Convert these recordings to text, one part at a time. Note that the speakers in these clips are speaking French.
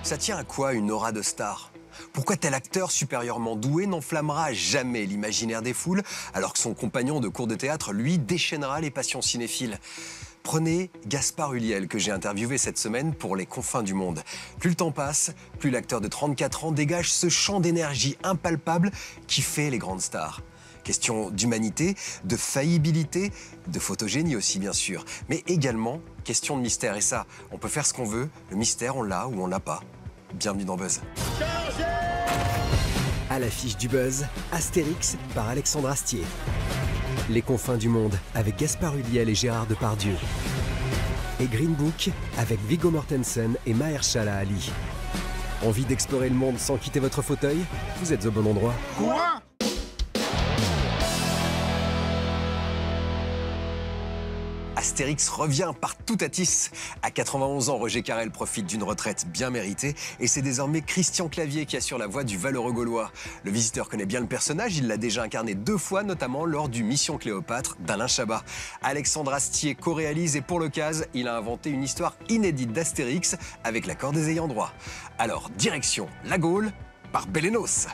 Ça tient à quoi une aura de star? Pourquoi tel acteur supérieurement doué n'enflammera jamais l'imaginaire des foules, alors que son compagnon de cours de théâtre, lui, déchaînera les passions cinéphiles? Prenez Gaspard Ulliel, que j'ai interviewé cette semaine pour Les Confins du Monde. Plus le temps passe, plus l'acteur de 34 ans dégage ce champ d'énergie impalpable qui fait les grandes stars. Question d'humanité, de faillibilité, de photogénie aussi bien sûr, mais également question de mystère. Et ça, on peut faire ce qu'on veut, le mystère on l'a ou on l'a pas. Bienvenue dans Buzz. À l'affiche du Buzz, Astérix par Alexandre Astier. Les Confins du Monde avec Gaspard Ulliel et Gérard Depardieu. Et Green Book avec Viggo Mortensen et Mahershala Ali. Envie d'explorer le monde sans quitter votre fauteuil? Vous êtes au bon endroit. Quoi? Astérix revient par Toutatis. À 91 ans, Roger Carrel profite d'une retraite bien méritée et c'est désormais Christian Clavier qui assure la voix du valeureux Gaulois. Le visiteur connaît bien le personnage, il l'a déjà incarné 2 fois, notamment lors du Mission Cléopâtre d'Alain Chabat. Alexandre Astier co-réalise et pour l'occasion, il a inventé une histoire inédite d'Astérix avec l'accord des ayants droit. Alors, direction la Gaule par Bélénos.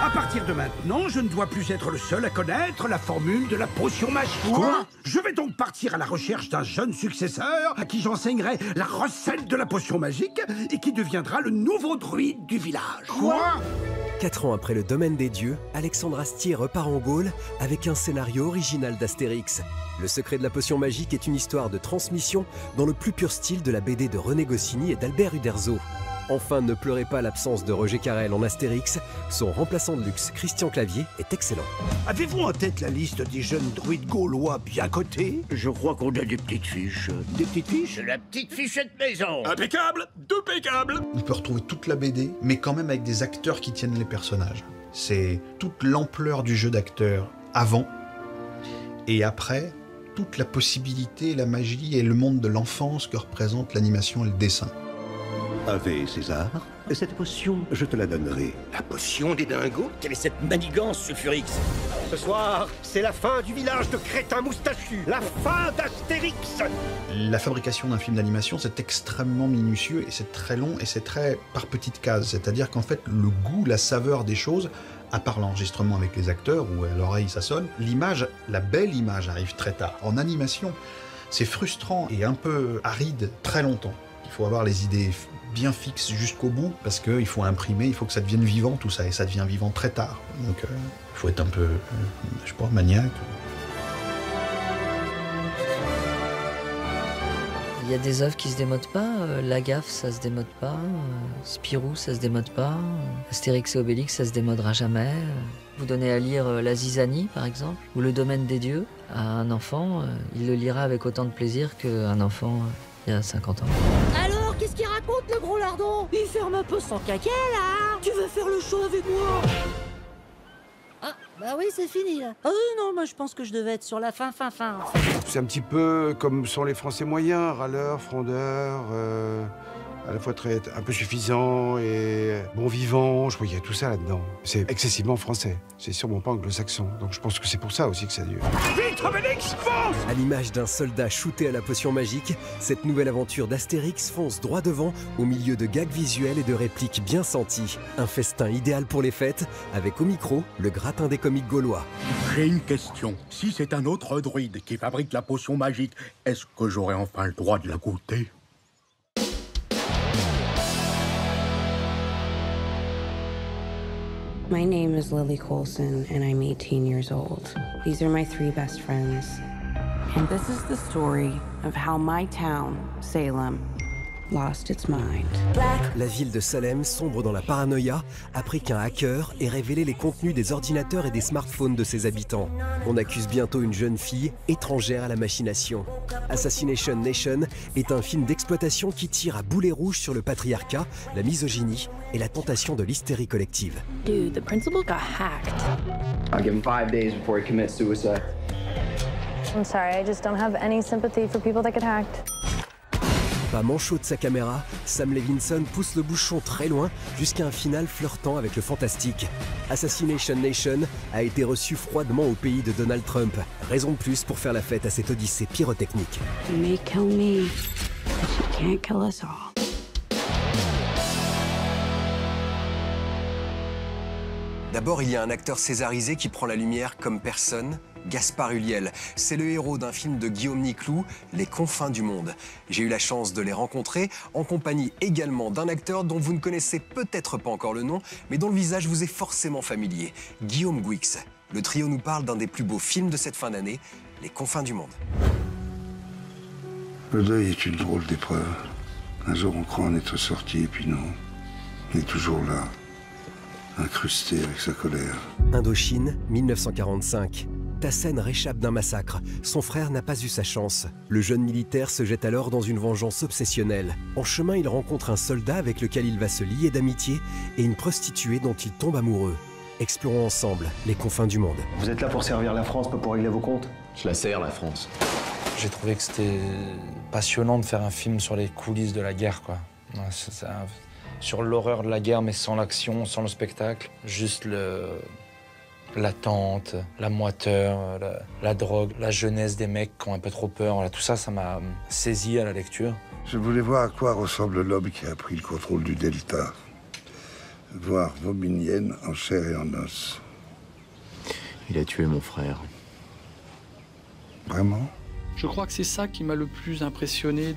À partir de maintenant, je ne dois plus être le seul à connaître la formule de la potion magique. Quoi? Je vais donc partir à la recherche d'un jeune successeur à qui j'enseignerai la recette de la potion magique et qui deviendra le nouveau druide du village. Quoi? 4 ans après le domaine des dieux, Alexandre Astier repart en Gaule avec un scénario original d'Astérix. Le secret de la potion magique est une histoire de transmission dans le plus pur style de la BD de René Goscinny et d'Albert Uderzo. Enfin, ne pleurez pas l'absence de Roger Carrel en Astérix, son remplaçant de luxe, Christian Clavier, est excellent. Avez-vous en tête la liste des jeunes druides gaulois bien cotés? Je crois qu'on a des petites fiches. Des petites fiches? La petite fichette maison. Impeccable, d'impeccable. On peut retrouver toute la BD, mais quand même avec des acteurs qui tiennent les personnages. C'est toute l'ampleur du jeu d'acteur avant et après, toute la possibilité, la magie et le monde de l'enfance que représente l'animation et le dessin. Ave César, cette potion, je te la donnerai. La potion des dingos? Quelle est cette manigance, Sulfurix? Ce soir, c'est la fin du village de crétins moustachus, la fin d'Astérix. La fabrication d'un film d'animation, c'est extrêmement minutieux et c'est très long et c'est très par petites cases. C'est-à-dire qu'en fait, le goût, la saveur des choses, à part l'enregistrement avec les acteurs où à l'oreille ça sonne, l'image, la belle image arrive très tard. En animation, c'est frustrant et un peu aride très longtemps. Il faut avoir les idées bien fixe jusqu'au bout, parce qu'il faut imprimer, il faut que ça devienne vivant tout ça, et ça devient vivant très tard. Donc il faut être un peu, je sais pas, maniaque. Il y a des œuvres qui se démodent pas, La Gaffe ça se démode pas, Spirou ça se démode pas, Astérix et Obélix ça se démodera jamais. Vous donnez à lire La Zizanie par exemple, ou Le Domaine des Dieux à un enfant, il le lira avec autant de plaisir qu'un enfant il y a 50 ans. Alors, qu'est-ce qu'il raconte, le gros lardon? Il ferme un peu son caquet, là. Tu veux faire le show avec moi? Ah, bah oui, c'est fini, là. Oh non, moi, je pense que je devais être sur la fin. C'est un petit peu comme sont les Français moyens, râleurs, frondeurs, à la fois un peu suffisant et bon vivant. Je crois qu'il y a tout ça là-dedans. C'est excessivement français. C'est sûrement pas anglo-saxon. Donc je pense que c'est pour ça aussi que ça dure. Vite, Obélix, fonce! À l'image d'un soldat shooté à la potion magique, cette nouvelle aventure d'Astérix fonce droit devant au milieu de gags visuels et de répliques bien senties. Un festin idéal pour les fêtes, avec au micro le gratin des comiques gaulois. J'ai une question. Si c'est un autre druide qui fabrique la potion magique, est-ce que j'aurai enfin le droit de la goûter? My name is Lily Colson, and I'm 18 years old. These are my 3 best friends. And this is the story of how my town, Salem, lost its mind. La ville de Salem sombre dans la paranoïa après qu'un hacker ait révélé les contenus des ordinateurs et des smartphones de ses habitants. On accuse bientôt une jeune fille étrangère à la machination. Assassination Nation est un film d'exploitation qui tire à boulet rouge sur le patriarcat, la misogynie et la tentation de l'hystérie collective. Dude, the principal got hacked. I'll give him 5 days before he commits suicide. I'm sorry, I just don't have any sympathy for people that get hacked. Pas manchot de sa caméra, Sam Levinson pousse le bouchon très loin jusqu'à un final flirtant avec le fantastique. Assassination Nation a été reçu froidement au pays de Donald Trump. Raison de plus pour faire la fête à cette odyssée pyrotechnique. You may kill me, but you can't kill us all. D'abord, il y a un acteur césarisé qui prend la lumière comme personne, Gaspard Ulliel. C'est le héros d'un film de Guillaume Niclou, Les confins du monde. J'ai eu la chance de les rencontrer, en compagnie également d'un acteur dont vous ne connaissez peut-être pas encore le nom, mais dont le visage vous est forcément familier, Guillaume Gouix. Le trio nous parle d'un des plus beaux films de cette fin d'année, Les confins du monde. Le deuil est une drôle d'épreuve. Un jour, on croit en être sorti, et puis non. On est toujours là, incrusté avec sa colère. Indochine, 1945. Tassen réchappe d'un massacre. Son frère n'a pas eu sa chance. Le jeune militaire se jette alors dans une vengeance obsessionnelle. En chemin, il rencontre un soldat avec lequel il va se lier d'amitié et une prostituée dont il tombe amoureux. Explorons ensemble les confins du monde. Vous êtes là pour servir la France, pas pour régler vos comptes? Je la sers, la France. J'ai trouvé que c'était passionnant de faire un film sur les coulisses de la guerre, quoi. Sur l'horreur de la guerre, mais sans l'action, sans le spectacle. Juste l'attente, la moiteur, la drogue, la jeunesse des mecs qui ont un peu trop peur. Voilà, tout ça, ça m'a saisi à la lecture. Je voulais voir à quoi ressemble l'homme qui a pris le contrôle du Delta. Voir Vominienne en chair et en os. Il a tué mon frère. Vraiment? Je crois que c'est ça qui m'a le plus impressionné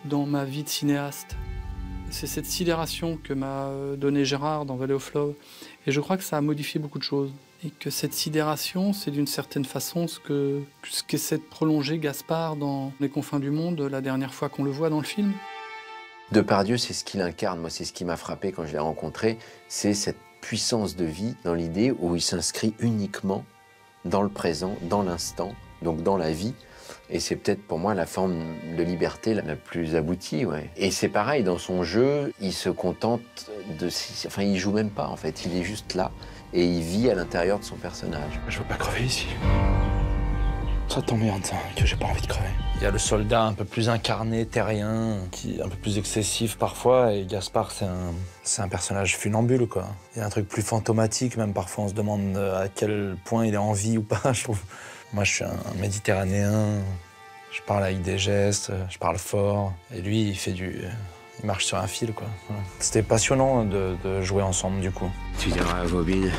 dans ma vie de cinéaste. C'est cette sidération que m'a donnée Gérard dans Valley of Love. Et je crois que ça a modifié beaucoup de choses. Et que cette sidération, c'est d'une certaine façon ce qu'essaie de prolonger Gaspard dans Les confins du monde la dernière fois qu'on le voit dans le film. Depardieu, c'est ce qu'il incarne. Moi, c'est ce qui m'a frappé quand je l'ai rencontré. C'est cette puissance de vie dans l'idée où il s'inscrit uniquement dans le présent, dans l'instant, donc dans la vie. Et c'est peut-être pour moi la forme de liberté la plus aboutie, ouais. Et c'est pareil, dans son jeu, il se contente de... Enfin, il joue même pas, en fait. Il est juste là. Et il vit à l'intérieur de son personnage. Je veux pas crever ici. Ça t'emmerde, ça, que j'ai pas envie de crever. Il y a le soldat un peu plus incarné, terrien, qui est un peu plus excessif parfois. Et Gaspard, c'est un personnage funambule, quoi. Il y a un truc plus fantomatique, même parfois on se demande à quel point il est en vie ou pas, je trouve. Moi, je suis un Méditerranéen, je parle avec des gestes, je parle fort. Et lui, il marche sur un fil, quoi. Voilà. C'était passionnant de jouer ensemble, du coup. Tu diras à Vobine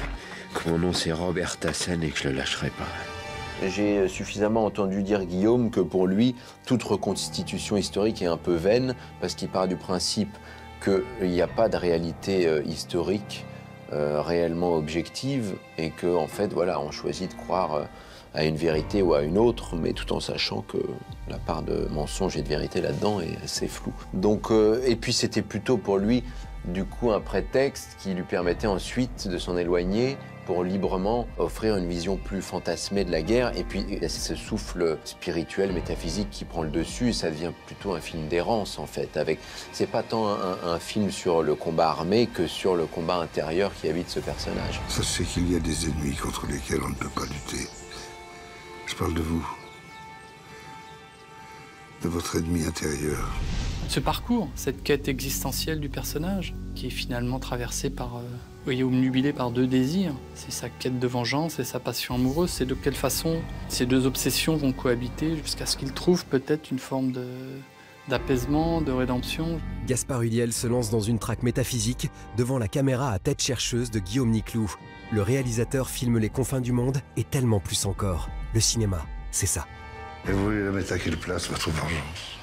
que mon nom, c'est Robert Tassen et que je le lâcherai pas. J'ai suffisamment entendu dire Guillaume que pour lui, toute reconstitution historique est un peu vaine, parce qu'il part du principe qu'il n'y a pas de réalité historique réellement objective, et que, en fait, voilà, on choisit de croire à une vérité ou à une autre, mais tout en sachant que la part de mensonge et de vérité là-dedans est assez floue. Donc, et puis c'était plutôt pour lui, du coup, un prétexte qui lui permettait ensuite de s'en éloigner pour librement offrir une vision plus fantasmée de la guerre. Et puis, c'est ce souffle spirituel, métaphysique qui prend le dessus, et ça devient plutôt un film d'errance, en fait. C'est pas tant un film sur le combat armé que sur le combat intérieur qui habite ce personnage. Sachez qu'il y a des ennemis contre lesquels on ne peut pas lutter. Je parle de vous, de votre ennemi intérieur. Ce parcours, cette quête existentielle du personnage, qui est finalement traversée par, obnubilée par deux désirs, c'est sa quête de vengeance et sa passion amoureuse, c'est de quelle façon ces deux obsessions vont cohabiter jusqu'à ce qu'il trouve peut-être une forme d'apaisement, de rédemption. Gaspard Ulliel se lance dans une traque métaphysique devant la caméra à tête chercheuse de Guillaume Niclou. Le réalisateur filme Les confins du monde et tellement plus encore. Le cinéma, c'est ça. Et vous voulez la mettre à quelle place, votre vengeance?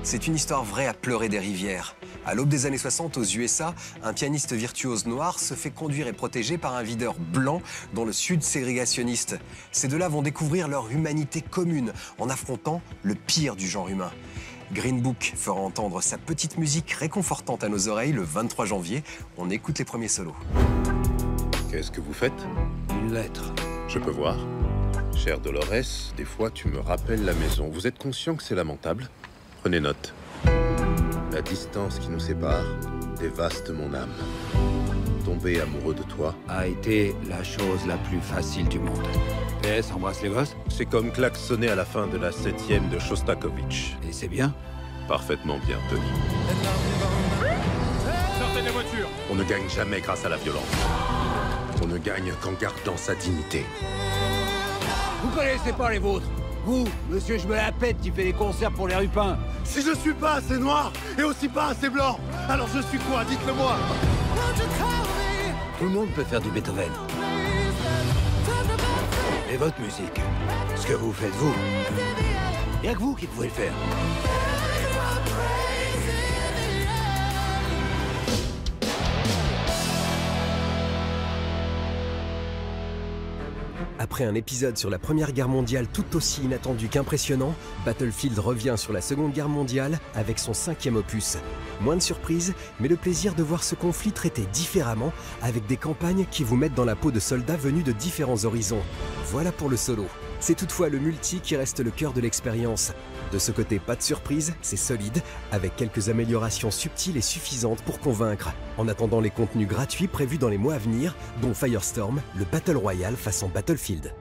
C'est une histoire vraie à pleurer des rivières. À l'aube des années 60, aux USA, un pianiste virtuose noir se fait conduire et protéger par un videur blanc dans le sud ségrégationniste. Ces deux-là vont découvrir leur humanité commune en affrontant le pire du genre humain. Green Book fera entendre sa petite musique réconfortante à nos oreilles le 23 janvier. On écoute les premiers solos. Qu'est-ce que vous faites? Une lettre. Je peux voir. Cher Dolores, des fois tu me rappelles la maison. Vous êtes conscient que c'est lamentable? Prenez note. La distance qui nous sépare dévaste mon âme. tomber amoureux de toi a été la chose la plus facile du monde. PS, embrasse les gosses. C'est comme klaxonner à la fin de la 7e de Shostakovich. Et c'est bien? Parfaitement bien, Tony. Sortez des voitures! On ne gagne jamais grâce à la violence. On ne gagne qu'en gardant sa dignité. Vous connaissez pas les vôtres? Vous, monsieur je me la pète qui fait les concerts pour les rupins. Si je suis pas assez noir et aussi pas assez blanc, alors je suis quoi? Dites-le moi! Tout le monde peut faire du Beethoven. Et votre musique, ce que vous faites vous, y'a que vous qui pouvez le faire. Après un épisode sur la Première Guerre mondiale tout aussi inattendu qu'impressionnant, Battlefield revient sur la Seconde Guerre mondiale avec son 5e opus. Moins de surprise, mais le plaisir de voir ce conflit traité différemment, avec des campagnes qui vous mettent dans la peau de soldats venus de différents horizons. Voilà pour le solo. C'est toutefois le multi qui reste le cœur de l'expérience. De ce côté, pas de surprise, c'est solide, avec quelques améliorations subtiles et suffisantes pour convaincre. En attendant les contenus gratuits prévus dans les mois à venir, dont Firestorm, le Battle Royale façon Battlefield.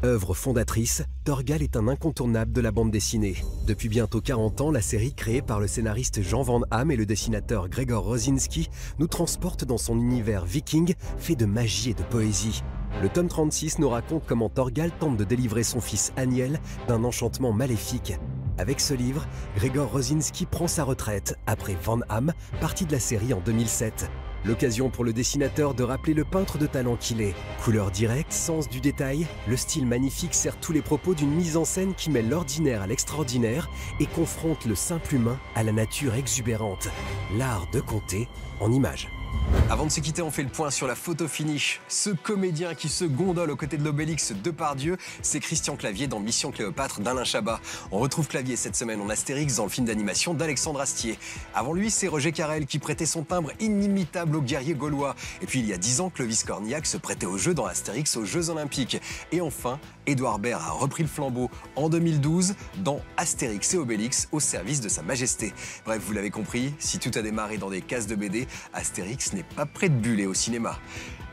Œuvre fondatrice, Torgal est un incontournable de la bande dessinée. Depuis bientôt 40 ans, la série créée par le scénariste Jean Van Hamme et le dessinateur Gregor Rosinski nous transporte dans son univers viking fait de magie et de poésie. Le tome 36 nous raconte comment Torgal tente de délivrer son fils Aniel d'un enchantement maléfique. Avec ce livre, Gregor Rosinski prend sa retraite après Van Hamme, parti de la série en 2007. L'occasion pour le dessinateur de rappeler le peintre de talent qu'il est. Couleur directe, sens du détail, le style magnifique sert tous les propos d'une mise en scène qui mêle l'ordinaire à l'extraordinaire et confronte le simple humain à la nature exubérante. L'art de conter en images. Avant de se quitter, on fait le point sur la photo finish. Ce comédien qui se gondole aux côtés de l'Obélix Depardieu, c'est Christian Clavier dans Mission Cléopâtre d'Alain Chabat. On retrouve Clavier cette semaine en Astérix dans le film d'animation d'Alexandre Astier. Avant lui, c'est Roger Carrel qui prêtait son timbre inimitable aux guerriers gaulois. Et puis il y a 10 ans, Clovis Cornillac se prêtait au jeu dans Astérix aux Jeux Olympiques. Et enfin, Édouard Baird a repris le flambeau en 2012 dans Astérix et Obélix au service de Sa Majesté. Bref, vous l'avez compris, si tout a démarré dans des cases de BD, Astérix n'est pas prêt de buller au cinéma.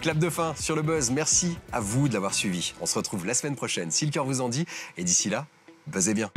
Clap de fin sur le buzz, merci à vous de l'avoir suivi. On se retrouve la semaine prochaine si le cœur vous en dit, et d'ici là, buzzez bien.